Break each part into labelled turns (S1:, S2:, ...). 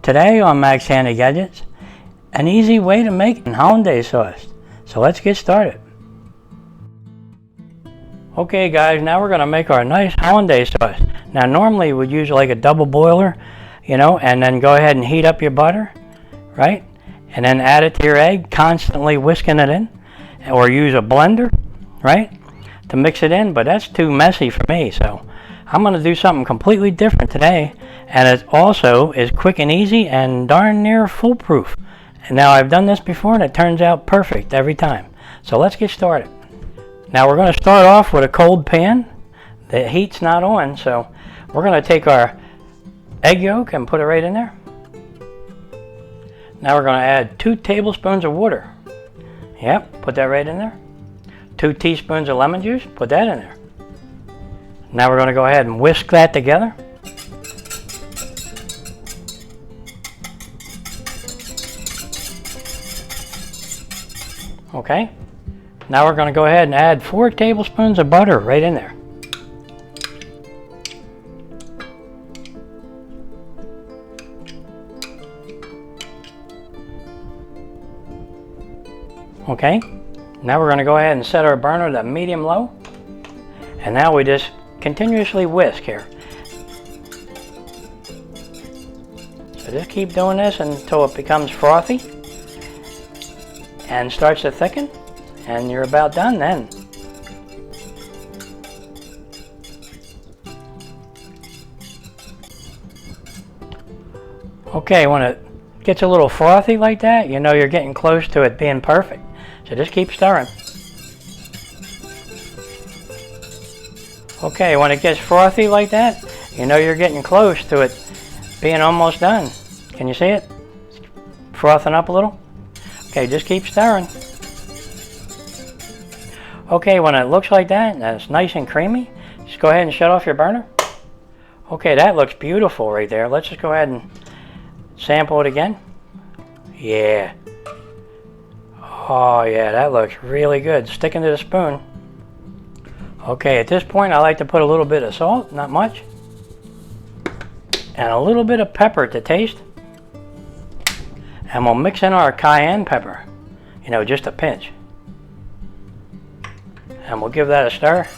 S1: Today on Mac's Handy Gadgets, an easy way to make Hollandaise sauce. So let's get started. Okay guys, now we're going to make our nice Hollandaise sauce. Now normally we'd use like a double boiler, and then go ahead and heat up your butter, right? And then add it to your egg, constantly whisking it in. Or use a blender, right? To mix it in, but that's too messy for me, so I'm going to do something completely different today, and it also is quick and easy and darn near foolproof. And now I've done this before and it turns out perfect every time. So let's get started. Now we're going to start off with a cold pan. The heat's not on, so we're going to take our egg yolk and put it right in there. Now we're going to add 2 tablespoons of water. Yep, put that right in there. 2 teaspoons of lemon juice, put that in there. Now we're going to go ahead and whisk that together. Okay, now we're going to go ahead and add 4 tablespoons of butter right in there. Okay, now we're going to go ahead and set our burner to medium-low. And now we just continuously whisk here. So just keep doing this until it becomes frothy and starts to thicken, and you're about done then. Okay, when it gets a little frothy like that, you know you're getting close to it being perfect. So just keep stirring. Okay, when it gets frothy like that, you know you're getting close to it being almost done. Can you see it? It's frothing up a little. Okay, just keep stirring. Okay, when it looks like that, and it's nice and creamy, just go ahead and shut off your burner. Okay, that looks beautiful right there. Let's just go ahead and sample it again. Yeah. Oh yeah, that looks really good. Sticking to the spoon. Okay, at this point I like to put a little bit of salt, not much, and a little bit of pepper to taste. And we'll mix in our cayenne pepper, just a pinch. And we'll give that a stir.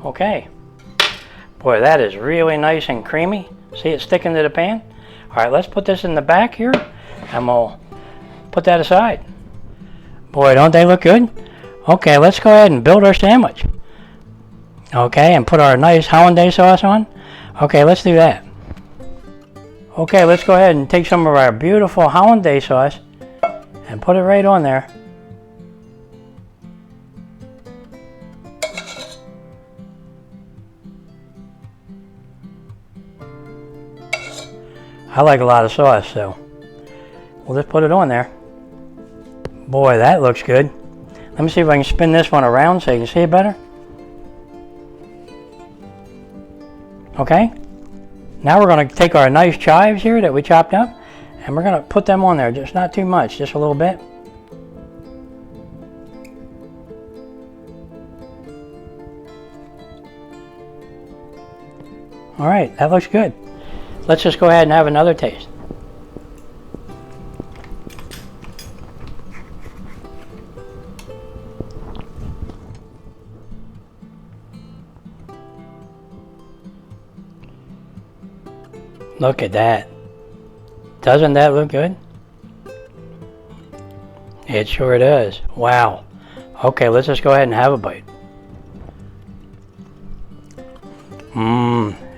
S1: Okay. Boy, that is really nice and creamy. See it sticking to the pan? All right, let's put this in the back here, and we'll put that aside. Boy, don't they look good? Okay, let's go ahead and build our sandwich. Okay, and put our nice Hollandaise sauce on. Okay, let's do that. Okay, let's go ahead and take some of our beautiful Hollandaise sauce and put it right on there. I like a lot of sauce, so we'll just put it on there. Boy, that looks good. Let me see if I can spin this one around so you can see it better. Okay, now we're going to take our nice chives here that we chopped up, and we're going to put them on there, just not too much, just a little bit. All right, that looks good. Let's just go ahead and have another taste. Look at that. Doesn't that look good? It sure does. Wow. Okay, let's just go ahead and have a bite.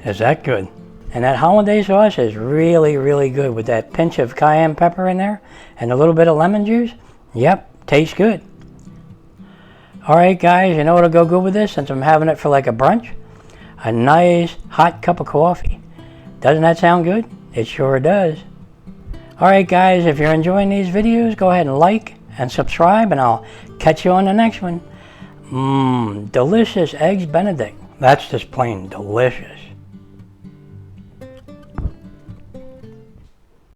S1: Is that good? And that Hollandaise sauce is really, really good with that pinch of cayenne pepper in there and a little bit of lemon juice. Yep, tastes good. Alright guys, you know what'll go good with this since I'm having it for like a brunch? A nice hot cup of coffee. Doesn't that sound good? It sure does. Alright guys, if you're enjoying these videos, go ahead and like and subscribe, and I'll catch you on the next one. Delicious eggs Benedict. That's just plain delicious.